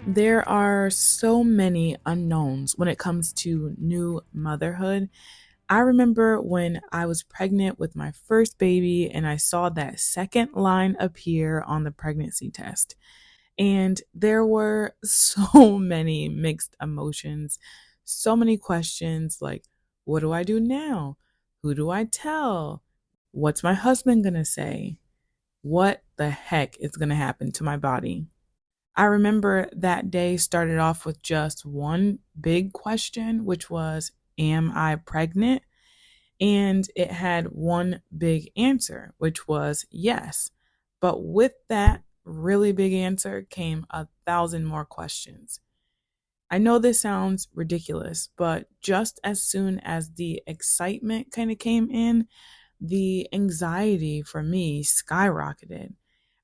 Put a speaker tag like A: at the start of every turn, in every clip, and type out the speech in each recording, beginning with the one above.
A: There are so many unknowns when it comes to new motherhood. I remember when I was pregnant with my first baby and I saw that second line appear on the pregnancy test. And there were so many mixed emotions, so many questions like, what do I do now? Who do I tell? What's my husband going to say? What the heck is going to happen to my body? I remember that day started off with just one big question, which was, am I pregnant? And it had one big answer, which was yes. But with that really big answer came 1,000 more questions. I know this sounds ridiculous, but just as soon as the excitement kind of came in, the anxiety for me skyrocketed.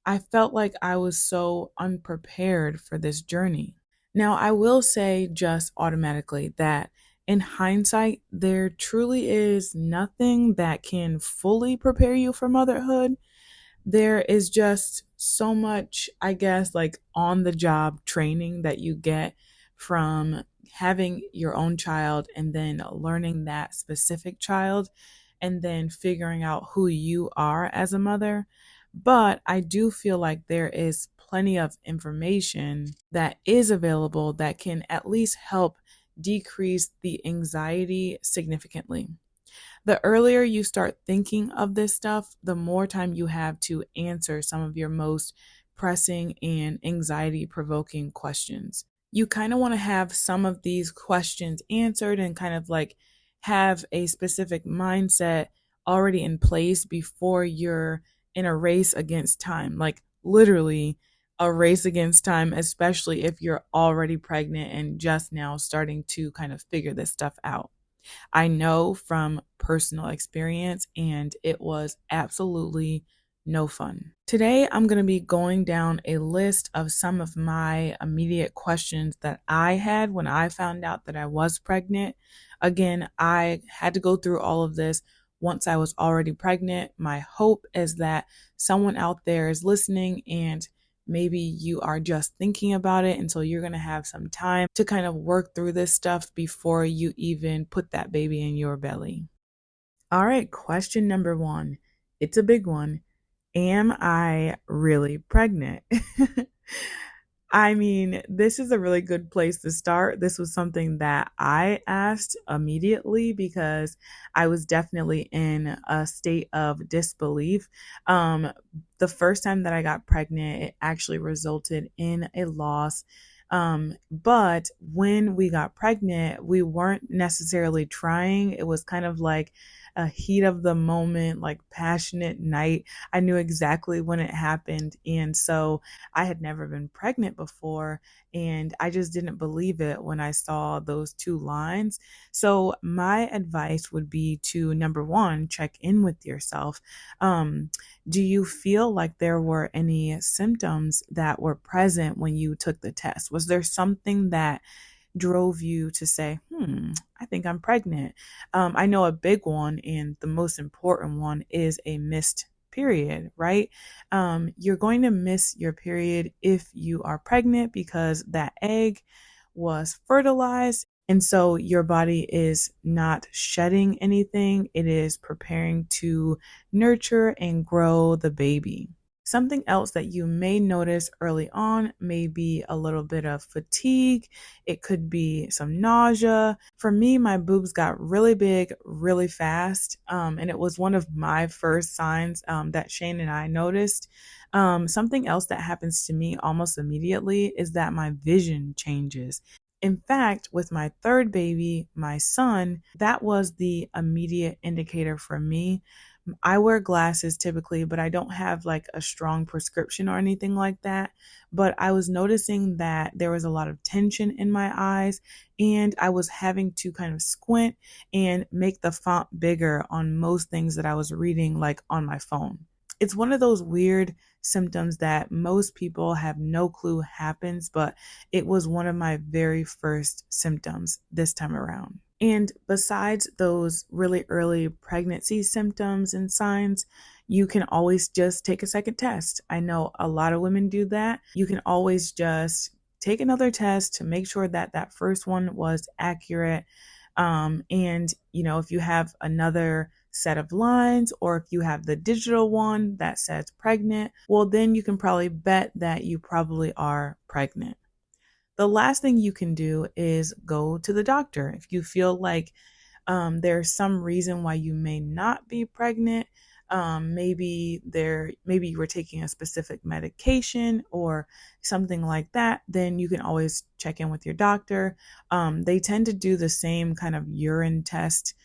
A: I felt like I was so unprepared for this journey. Now, I will say just automatically that in hindsight, there truly is nothing that can fully prepare you for motherhood. There is just so much, I guess, like on the job training that you get from having your own child and then learning that specific child and then figuring out who you are as a mother. But I do feel like there is plenty of information that is available that can at least help decrease the anxiety significantly. The earlier you start thinking of this stuff, the more time you have to answer some of your most pressing and anxiety provoking questions. You kind of want to have some of these questions answered and kind of like have a specific mindset already in place before you're in a race against time. Like literally a race against time, especially if you're already pregnant and just now starting to kind of figure this stuff out. I know from personal experience, and it was absolutely no fun. Today, I'm going to be going down a list of some of my immediate questions that I had when I found out that I was pregnant. Again, I had to go through all of this once I was already pregnant. My hope is that someone out there is listening and maybe you are just thinking about it. And so you're going to have some time to kind of work through this stuff before you even put that baby in your belly. All right, question number one. It's a big one. Am I really pregnant? I mean, this is a really good place to start. This was something that I asked immediately because I was definitely in a state of disbelief. The first time that I got pregnant, it actually resulted in a loss. But when we got pregnant, we weren't necessarily trying. It was kind of like a heat of the moment, like passionate night. I knew exactly when it happened. And so I had never been pregnant before, and I just didn't believe it when I saw those two lines. So, my advice would be to number one, check in with yourself. Do you feel like there were any symptoms that were present when you took the test? Was there something that drove you to say, I think I'm pregnant? I know a big one and the most important one is a missed period, right? You're going to miss your period if you are pregnant because that egg was fertilized. And so your body is not shedding anything. It is preparing to nurture and grow the baby. Something else that you may notice early on may be a little bit of fatigue. It could be some nausea. For me, my boobs got really big really fast. And it was one of my first signs that Shane and I noticed. Something else that happens to me almost immediately is that my vision changes. In fact, with my third baby, my son, that was the immediate indicator for me. I wear glasses typically, but I don't have like a strong prescription or anything like that. But I was noticing that there was a lot of tension in my eyes, and I was having to kind of squint and make the font bigger on most things that I was reading, like on my phone. It's one of those weird symptoms that most people have no clue happens, but it was one of my very first symptoms this time around. And besides those really early pregnancy symptoms and signs, you can always just take a second test. I know a lot of women do that. You can always just take another test to make sure that that first one was accurate. And if you have another set of lines, or if you have the digital one that says pregnant, well, then you can probably bet that you probably are pregnant. The last thing you can do is go to the doctor. If you feel like there's some reason why you may not be pregnant, maybe you were taking a specific medication or something like that, then you can always check in with your doctor. They tend to do the same kind of urine test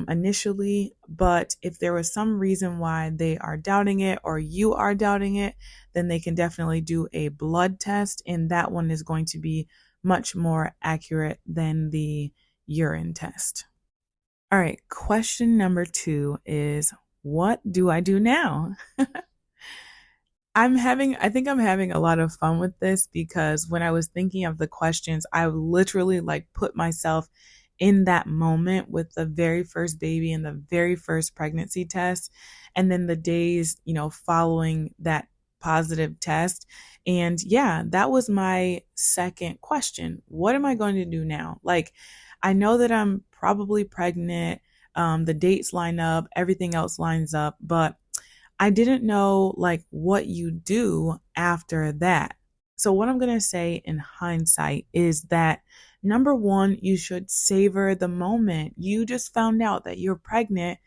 A: initially, but if there was some reason why they are doubting it or you are doubting it, then they can definitely do a blood test, and that one is going to be much more accurate than the urine test. All right, question number 2 is, what do I do now? I think I'm having a lot of fun with this because when I was thinking of the questions, I literally like put myself in that moment with the very first baby and the very first pregnancy test, and then the days, following that positive test. And yeah, that was my second question. What am I going to do now? Like, I know that I'm probably pregnant. The dates line up, everything else lines up, but I didn't know like what you do after that. So what I'm going to say in hindsight is that number one, you should savor the moment. You just found out that you're pregnant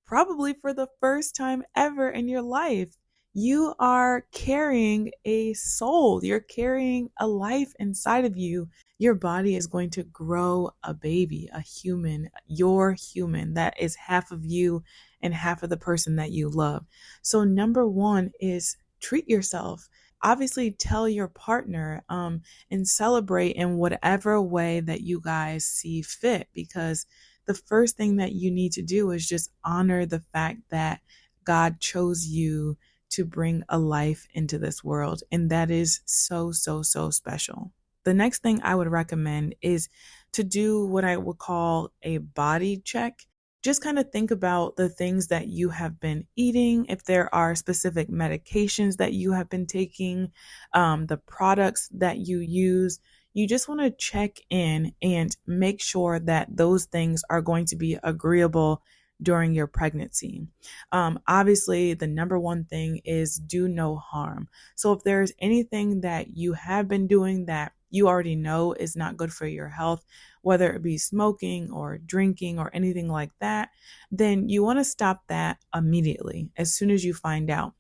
A: probably for the first time ever in your life. You are carrying a soul, you're carrying a life inside of you. Your body is going to grow a baby, a human, your human that is half of you and half of the person that you love. So, number one is treat yourself. Obviously, tell your partner and celebrate in whatever way that you guys see fit, because the first thing that you need to do is just honor the fact that God chose you to bring a life into this world. And that is so, so, so special. The next thing I would recommend is to do what I would call a body check. Just kind of think about the things that you have been eating, if there are specific medications that you have been taking, the products that you use. You just want to check in and make sure that those things are going to be agreeable during your pregnancy. Obviously, the number one thing is do no harm. So if there's anything that you have been doing that you already know is not good for your health, whether it be smoking or drinking or anything like that, then you want to stop that immediately as soon as you find out.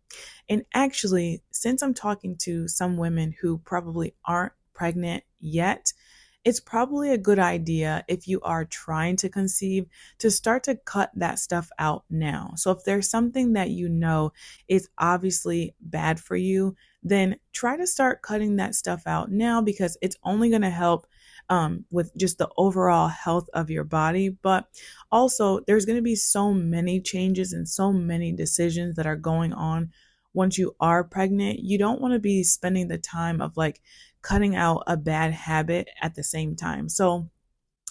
A: And actually, since I'm talking to some women who probably aren't pregnant yet, it's probably a good idea if you are trying to conceive to start to cut that stuff out now. So if there's something that you know is obviously bad for you, then try to start cutting that stuff out now, because it's only going to help with just the overall health of your body. But also, there's going to be so many changes and so many decisions that are going on once you are pregnant. You don't want to be spending the time of like cutting out a bad habit at the same time. So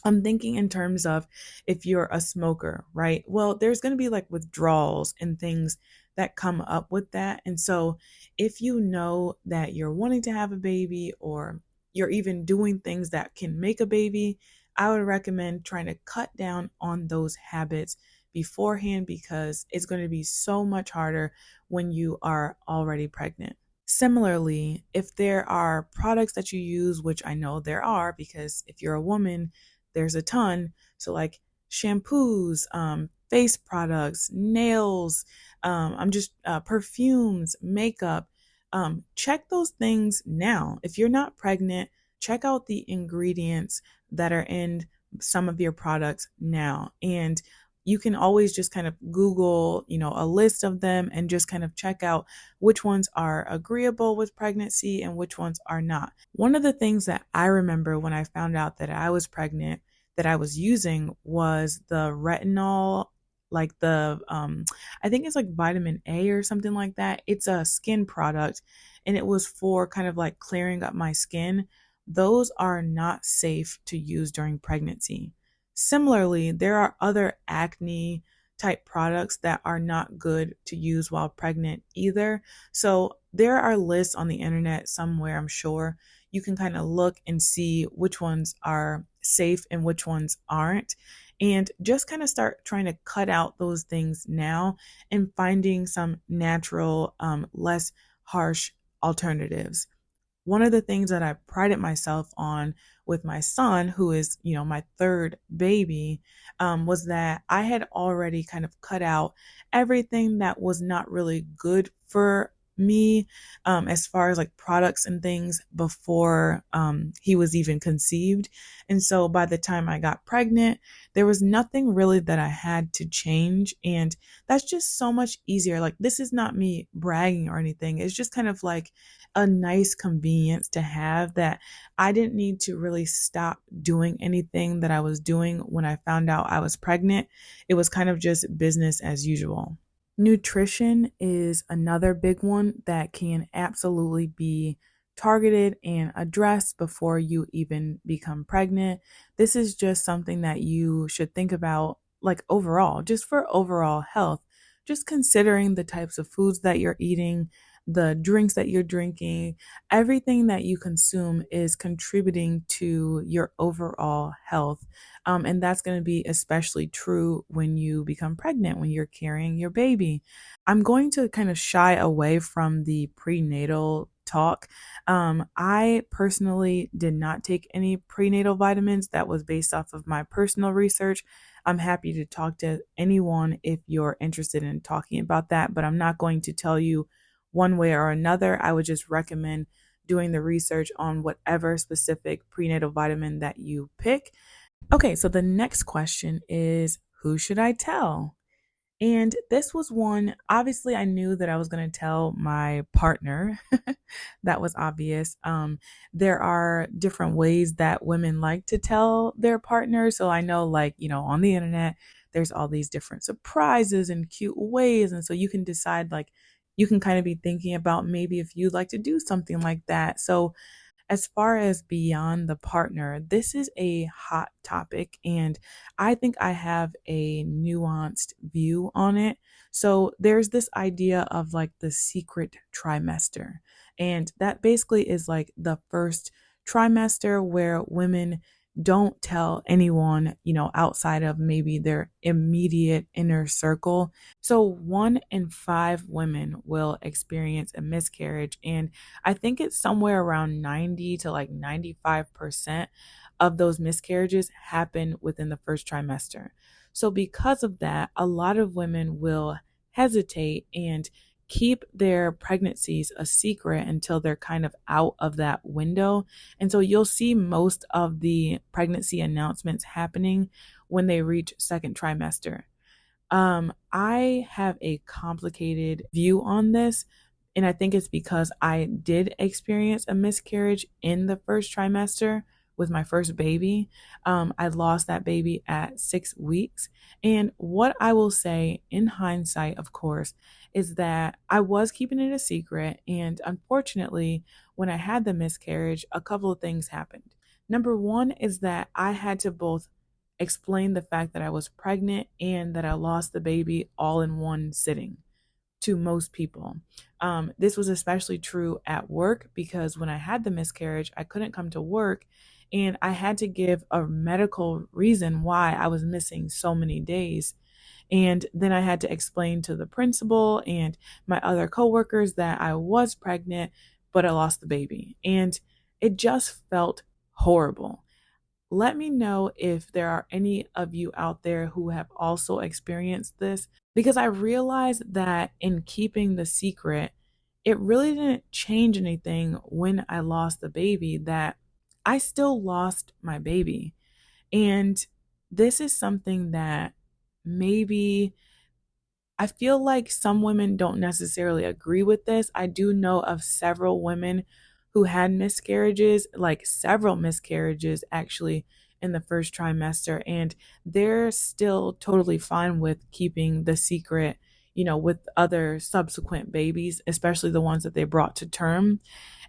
A: I'm thinking in terms of if you're a smoker, right? Well, there's going to be like withdrawals and things that come up with that. And so if you know that you're wanting to have a baby, or you're even doing things that can make a baby, I would recommend trying to cut down on those habits beforehand, because it's going to be so much harder when you are already pregnant. Similarly, if there are products that you use, which I know there are, because if you're a woman, there's a ton. So like shampoos, face products, nails, I'm just perfumes, makeup. Check those things now. If you're not pregnant, check out the ingredients that are in some of your products now. And you can always just kind of Google, a list of them and just kind of check out which ones are agreeable with pregnancy and which ones are not. One of the things that I remember when I found out that I was pregnant that I was using was the retinol, like I think it's like vitamin A or something like that. It's a skin product, and it was for kind of like clearing up my skin. Those are not safe to use during pregnancy. Similarly, there are other acne type products that are not good to use while pregnant either. So there are lists on the internet somewhere, I'm sure. You can kind of look and see which ones are safe and which ones aren't. And just kind of start trying to cut out those things now and finding some natural, less harsh alternatives. One of the things that I prided myself on with my son, who is, my third baby, was that I had already kind of cut out everything that was not really good for me, as far as like products and things before he was even conceived. And so by the time I got pregnant, there was nothing really that I had to change. And that's just so much easier. Like, this is not me bragging or anything. It's just kind of like a nice convenience to have, that I didn't need to really stop doing anything that I was doing when I found out I was pregnant. It was kind of just business as usual. Nutrition is another big one that can absolutely be targeted and addressed before you even become pregnant. This is just something that you should think about, like overall, just for overall health, just considering the types of foods that you're eating, the drinks that you're drinking, everything that you consume is contributing to your overall health. And that's going to be especially true when you become pregnant, when you're carrying your baby. I'm going to kind of shy away from the prenatal talk. I personally did not take any prenatal vitamins. That was based off of my personal research. I'm happy to talk to anyone if you're interested in talking about that, but I'm not going to tell you one way or another. I would just recommend doing the research on whatever specific prenatal vitamin that you pick. Okay, so the next question is, who should I tell? And this was one, obviously, I knew that I was going to tell my partner. That was obvious. There are different ways that women like to tell their partners. So I know, like, on the internet, there's all these different surprises and cute ways. And so you can decide, like, you can kind of be thinking about maybe if you'd like to do something like that. So as far as beyond the partner, this is a hot topic, and I think I have a nuanced view on it. So, there's this idea of like the secret trimester, and that basically is like the first trimester where women don't tell anyone, outside of maybe their immediate inner circle. So, 1 in 5 women will experience a miscarriage, and I think it's somewhere around 90 to like 95% of those miscarriages happen within the first trimester. So, because of that, a lot of women will hesitate and keep their pregnancies a secret until they're kind of out of that window. And so you'll see most of the pregnancy announcements happening when they reach second trimester. I have a complicated view on this, and I think it's because I did experience a miscarriage in the first trimester with my first baby. I lost that baby at 6 weeks. And what I will say in hindsight, of course, is that I was keeping it a secret. And unfortunately, when I had the miscarriage, a couple of things happened. Number one is that I had to both explain the fact that I was pregnant and that I lost the baby all in one sitting to most people. This was especially true at work because when I had the miscarriage, I couldn't come to work and I had to give a medical reason why I was missing so many days. And then I had to explain to the principal and my other coworkers that I was pregnant, but I lost the baby. And it just felt horrible. Let me know if there are any of you out there who have also experienced this, because I realized that in keeping the secret, it really didn't change anything when I lost the baby, that I still lost my baby. And this is something that maybe I feel like some women don't necessarily agree with this. I do know of several women who had miscarriages, like several miscarriages actually in the first trimester, and they're still totally fine with keeping the secret, with other subsequent babies, especially the ones that they brought to term.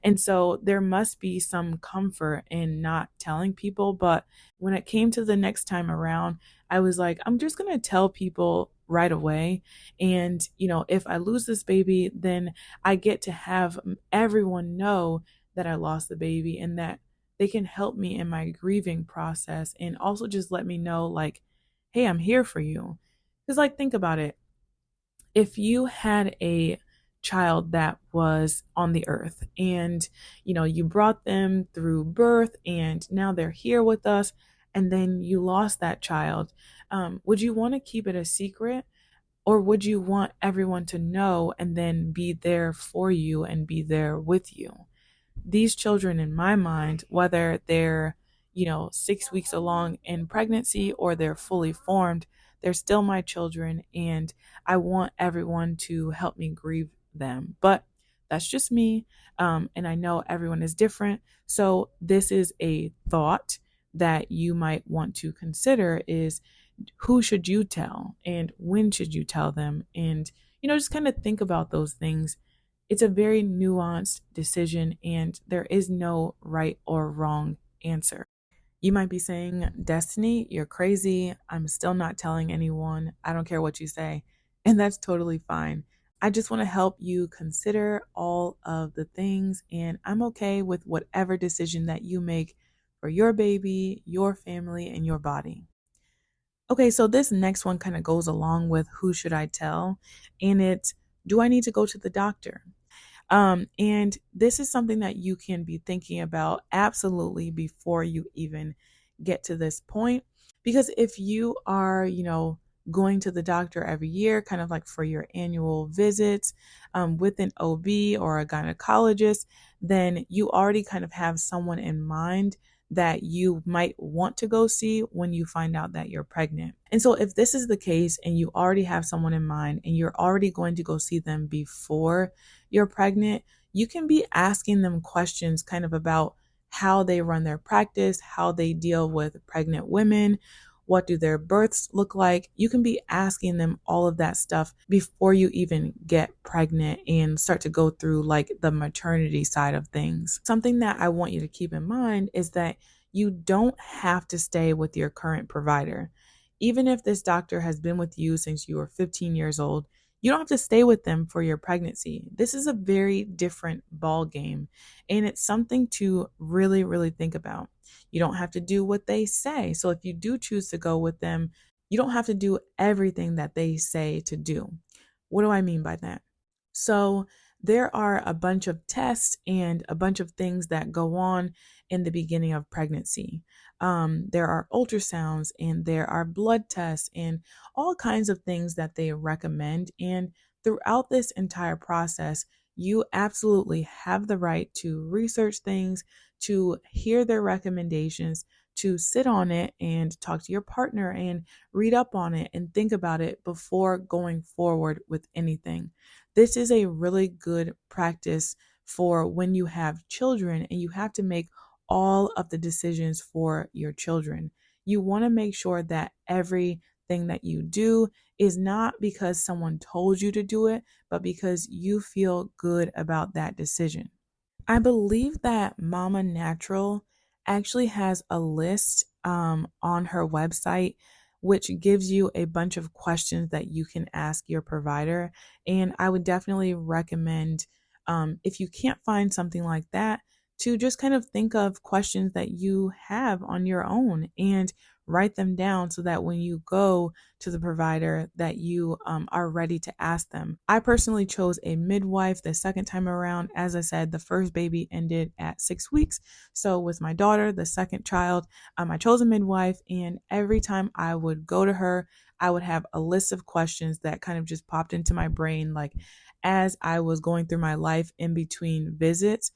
A: And so there must be some comfort in not telling people. But when it came to the next time around, I was like, I'm just going to tell people right away. And, if I lose this baby, then I get to have everyone know that I lost the baby and that they can help me in my grieving process and also just let me know, like, hey, I'm here for you. Because, like, think about it. If you had a child that was on the earth and you brought them through birth and now they're here with us, and then you lost that child, would you want to keep it a secret, or would you want everyone to know and then be there for you and be there with you? These children, in my mind, whether they're 6 weeks along in pregnancy or they're fully formed, they're still my children, and I want everyone to help me grieve them. But that's just me. And I know everyone is different. So this is a thought that you might want to consider: is who should you tell and when should you tell them? And just kind of think about those things. It's a very nuanced decision, and there is no right or wrong answer. You might be saying, Destynie, you're crazy. I'm still not telling anyone. I don't care what you say. And that's totally fine. I just want to help you consider all of the things, and I'm okay with whatever decision that you make for your baby, your family, and your body. Okay, so this next one kind of goes along with who should I tell? And it's, do I need to go to the doctor? And this is something that you can be thinking about absolutely before you even get to this point. Because if you are, going to the doctor every year, kind of like for your annual visits with an OB or a gynecologist, then you already kind of have someone in mind that you might want to go see when you find out that you're pregnant. And so if this is the case and you already have someone in mind and you're already going to go see them before you're pregnant, you can be asking them questions kind of about how they run their practice, how they deal with pregnant women, what do their births look like. You can be asking them all of that stuff before you even get pregnant and start to go through like the maternity side of things. Something that I want you to keep in mind is that you don't have to stay with your current provider. Even if this doctor has been with you since you were 15 years old, you don't have to stay with them for your pregnancy. This is a very different ball game, and it's something to really, really think about. You don't have to do what they say. So if you do choose to go with them, you don't have to do everything that they say to do. What do I mean by that? So there are a bunch of tests and a bunch of things that go on in the beginning of pregnancy. There are ultrasounds and there are blood tests and all kinds of things that they recommend. And throughout this entire process, you absolutely have the right to research things, to hear their recommendations, to sit on it and talk to your partner and read up on it and think about it before going forward with anything. This is a really good practice for when you have children and you have to make all of the decisions for your children. You want to make sure that everything that you do is not because someone told you to do it, but because you feel good about that decision. I believe that Mama Natural actually has a list on her website, which gives you a bunch of questions that you can ask your provider. And I would definitely recommend, if you can't find something like that, to just kind of think of questions that you have on your own and write them down so that when you go to the provider that you are ready to ask them. I personally chose a midwife the second time around. As I said, the first baby ended at 6 weeks. So with my daughter, the second child, I chose a midwife, and every time I would go to her, I would have a list of questions that kind of just popped into my brain, like as I was going through my life in between visits.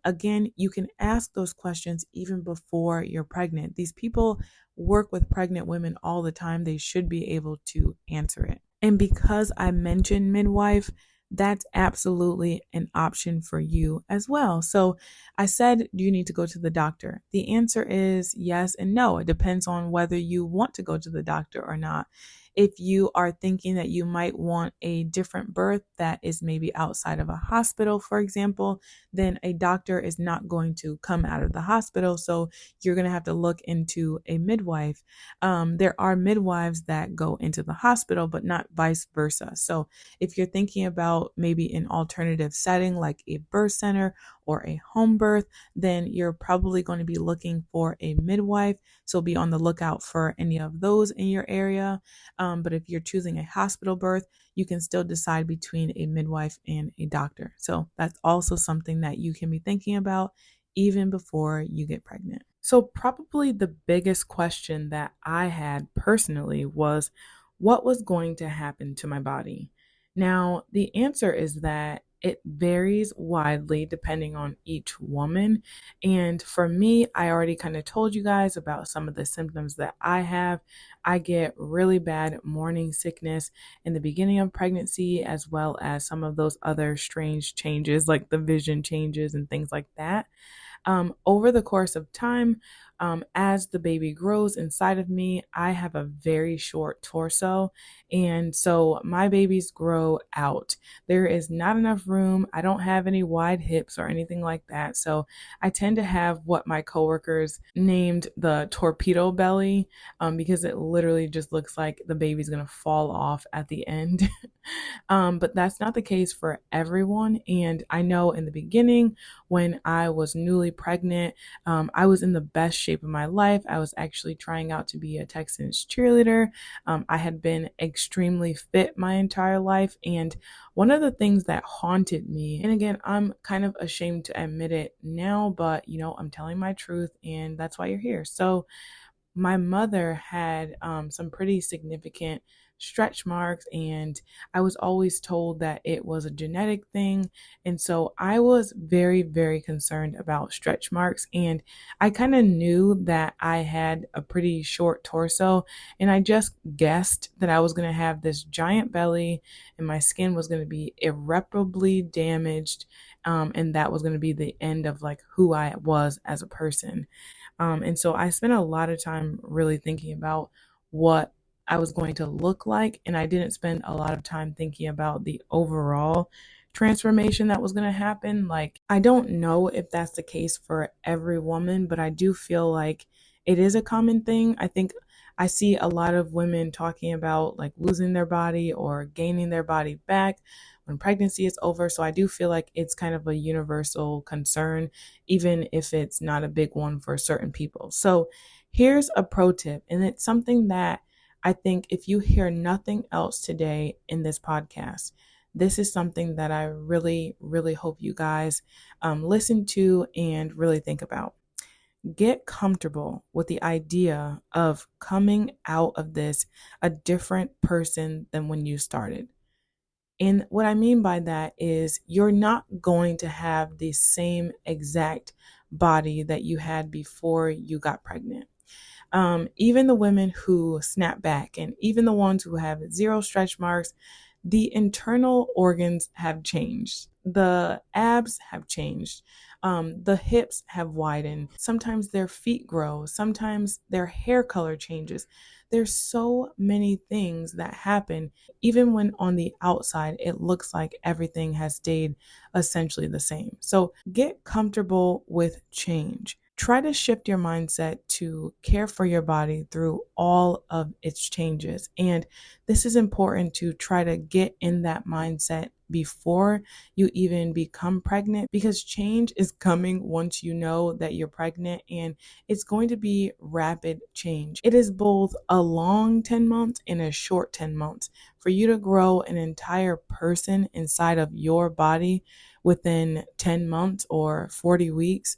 A: Again, you can ask those questions even before you're pregnant. These people work with pregnant women all the time. They should be able to answer it. And because I mentioned midwife, that's absolutely an option for you as well. So I said, do you need to go to the doctor? The answer is yes and no. It depends on whether you want to go to the doctor or not. If you are thinking that you might want a different birth that is maybe outside of a hospital, for example, then a doctor is not going to come out of the hospital. So you're going to have to look into a midwife. There are midwives that go into the hospital, but not vice versa. So if you're thinking about maybe an alternative setting like a birth center or a home birth, then you're probably going to be looking for a midwife. So be on the lookout for any of those in your area. But if you're choosing a hospital birth, you can still decide between a midwife and a doctor. So that's also something that you can be thinking about even before you get pregnant. So, probably the biggest question that I had personally was what was going to happen to my body? Now, the answer is that it varies widely depending on each woman. And for me, I already kind of told you guys about some of the symptoms that I have. I get really bad morning sickness in the beginning of pregnancy, as well as some of those other strange changes like the vision changes and things like that. Over the course of time, as the baby grows inside of me, I have a very short torso. And so my babies grow out. There is not enough room. I don't have any wide hips or anything like that. So I tend to have what my coworkers named the torpedo belly, because it literally just looks like the baby's going to fall off at the end. But that's not the case for everyone. And I know in the beginning, when I was newly pregnant, I was in the best shape of my life. I was actually trying out to be a Texans cheerleader. I had been extremely fit my entire life. And one of the things that haunted me, and again, I'm kind of ashamed to admit it now, but I'm telling my truth, and that's why you're here. So, my mother had some pretty significant stretch marks, and I was always told that it was a genetic thing. And so I was very, very concerned about stretch marks. And I kind of knew that I had a pretty short torso, and I just guessed that I was going to have this giant belly and my skin was going to be irreparably damaged. And that was going to be the end of like who I was as a person. And so I spent a lot of time really thinking about what I was going to look like. And I didn't spend a lot of time thinking about the overall transformation that was going to happen. Like, I don't know if that's the case for every woman, but I do feel like it is a common thing. I think I see a lot of women talking about like losing their body or gaining their body back when pregnancy is over. So I do feel like it's kind of a universal concern, even if it's not a big one for certain people. So here's a pro tip, and it's something that I think if you hear nothing else today in this podcast, this is something that I really, really hope you guys listen to and really think about. Get comfortable with the idea of coming out of this a different person than when you started. And what I mean by that is you're not going to have the same exact body that you had before you got pregnant. Even the women who snap back and even the ones who have zero stretch marks, the internal organs have changed. The abs have changed. The hips have widened. Sometimes their feet grow. Sometimes their hair color changes. There's so many things that happen, even when on the outside it looks like everything has stayed essentially the same. So get comfortable with change. Try to shift your mindset to care for your body through all of its changes. And this is important to try to get in that mindset before you even become pregnant, because change is coming once you know that you're pregnant, and it's going to be rapid change. It is both a long 10 months and a short 10 months. For you to grow an entire person inside of your body within 10 months or 40 weeks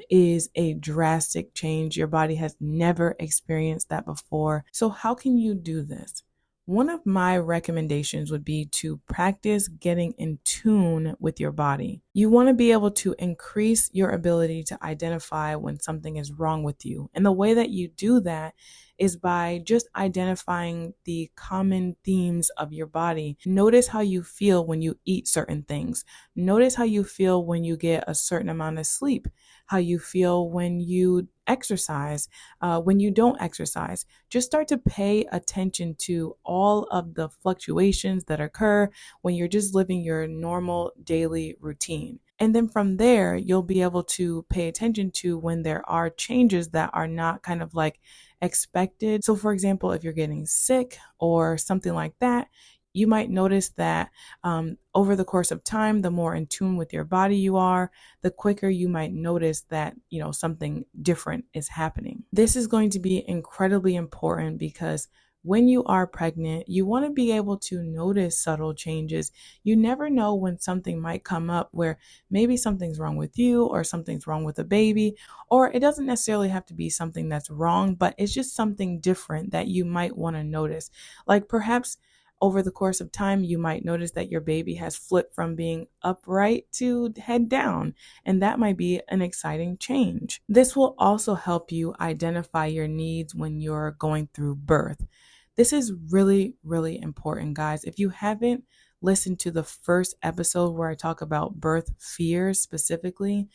A: is a drastic change. Your body has never experienced that before. So how can you do this? One of my recommendations would be to practice getting in tune with your body. You want to be able to increase your ability to identify when something is wrong with you. And the way that you do that is by just identifying the common themes of your body. Notice how you feel when you eat certain things. Notice how you feel when you get a certain amount of sleep, how you feel when you exercise, when you don't exercise. Just start to pay attention to all of the fluctuations that occur when you're just living your normal daily routine. And then from there, you'll be able to pay attention to when there are changes that are not kind of like expected. So, for example, if you're getting sick or something like that, you might notice that over the course of time, the more in tune with your body you are, the quicker you might notice that, something different is happening. This is going to be incredibly important because when you are pregnant, you want to be able to notice subtle changes. You never know when something might come up where maybe something's wrong with you or something's wrong with the baby, or it doesn't necessarily have to be something that's wrong, but it's just something different that you might want to notice. Like perhaps over the course of time, you might notice that your baby has flipped from being upright to head down, and that might be an exciting change. This will also help you identify your needs when you're going through birth. This is really, really important, guys. If you haven't listened to the first episode where I talk about birth fears specifically,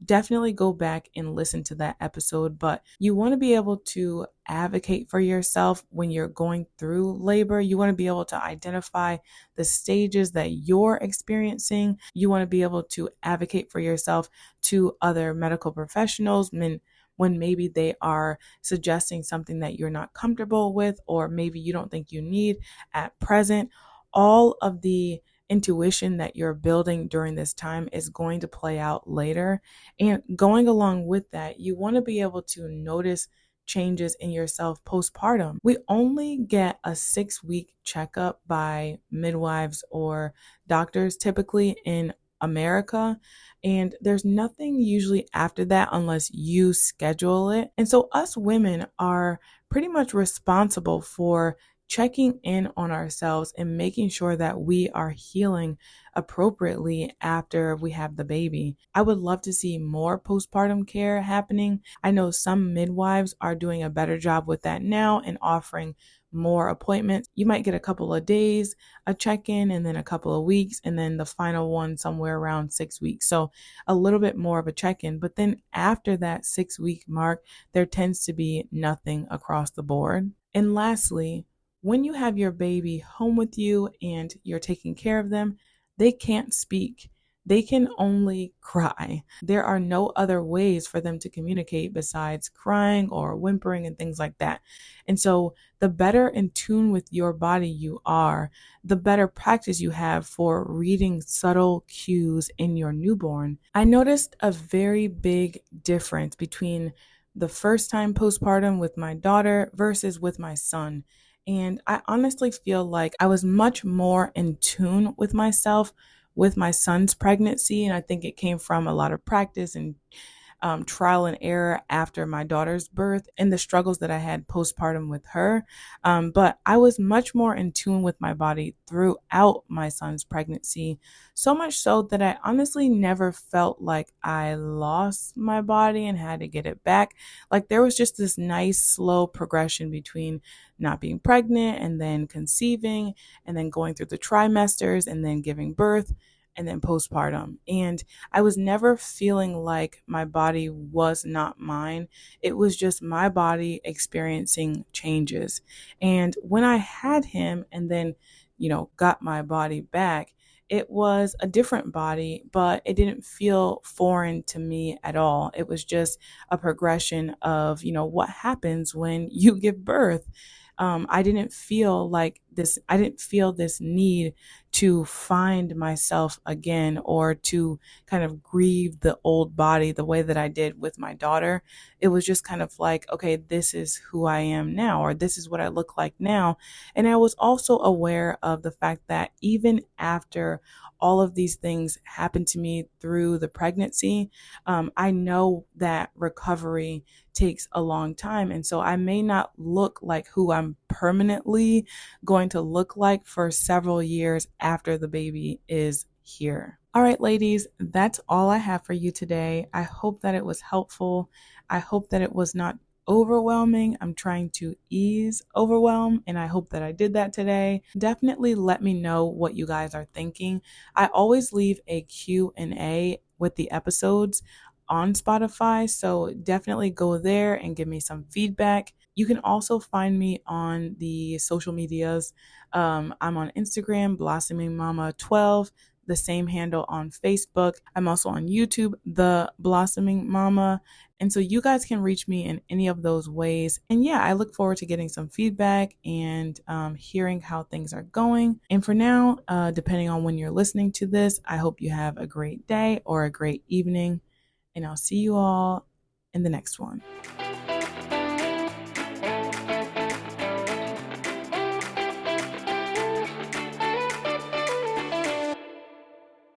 A: definitely go back and listen to that episode. But you want to be able to advocate for yourself when you're going through labor. You want to be able to identify the stages that you're experiencing. You want to be able to advocate for yourself to other medical professionals when maybe they are suggesting something that you're not comfortable with, or maybe you don't think you need at present. All of the intuition that you're building during this time is going to play out later. And going along with that, you want to be able to notice changes in yourself postpartum. We only get a 6-week checkup by midwives or doctors typically in America, and there's nothing usually after that unless you schedule it. And so us women are pretty much responsible for checking in on ourselves and making sure that we are healing appropriately after we have the baby. I would love to see more postpartum care happening. I know some midwives are doing a better job with that now and offering more appointments. You might get a couple of days, a check-in, and then a couple of weeks, and then the final one somewhere around 6 weeks. So a little bit more of a check-in. But then after that 6-week mark, there tends to be nothing across the board. And lastly, when you have your baby home with you and you're taking care of them, they can't speak. They can only cry. There are no other ways for them to communicate besides crying or whimpering and things like that. And so the better in tune with your body you are, the better practice you have for reading subtle cues in your newborn. I noticed a very big difference between the first time postpartum with my daughter versus with my son. And I honestly feel like I was much more in tune with myself with my son's pregnancy. And I think it came from a lot of practice and trial and error after my daughter's birth and the struggles that I had postpartum with her. But I was much more in tune with my body throughout my son's pregnancy, so much so that I honestly never felt like I lost my body and had to get it back. Like there was just this nice slow progression between not being pregnant and then conceiving and then going through the trimesters and then giving birth and then postpartum. And I was never feeling like my body was not mine. It was just my body experiencing changes. And when I had him and then, got my body back, it was a different body, but it didn't feel foreign to me at all. It was just a progression of, what happens when you give birth. I didn't feel like this. I didn't feel this need to find myself again or to kind of grieve the old body the way that I did with my daughter. It was just kind of like, okay, this is who I am now, or this is what I look like now. And I was also aware of the fact that even after all of these things happened to me through the pregnancy, I know that recovery takes a long time. And so I may not look like who I'm permanently going to look like for several years after the baby is here. All right, ladies, that's all I have for you today. I hope that it was helpful. I hope that it was not overwhelming. I'm trying to ease overwhelm, and I hope that I did that today. Definitely let me know what you guys are thinking. I always leave a Q&A with the episodes on Spotify. So definitely go there and give me some feedback. You can also find me on the social medias. I'm on Instagram, Blossoming Mama 12, the same handle on Facebook. I'm also on YouTube, The Blossoming Mama. And so you guys can reach me in any of those ways. And yeah, I look forward to getting some feedback and hearing how things are going. And for now, depending on when you're listening to this, I hope you have a great day or a great evening. And I'll see you all in the next one.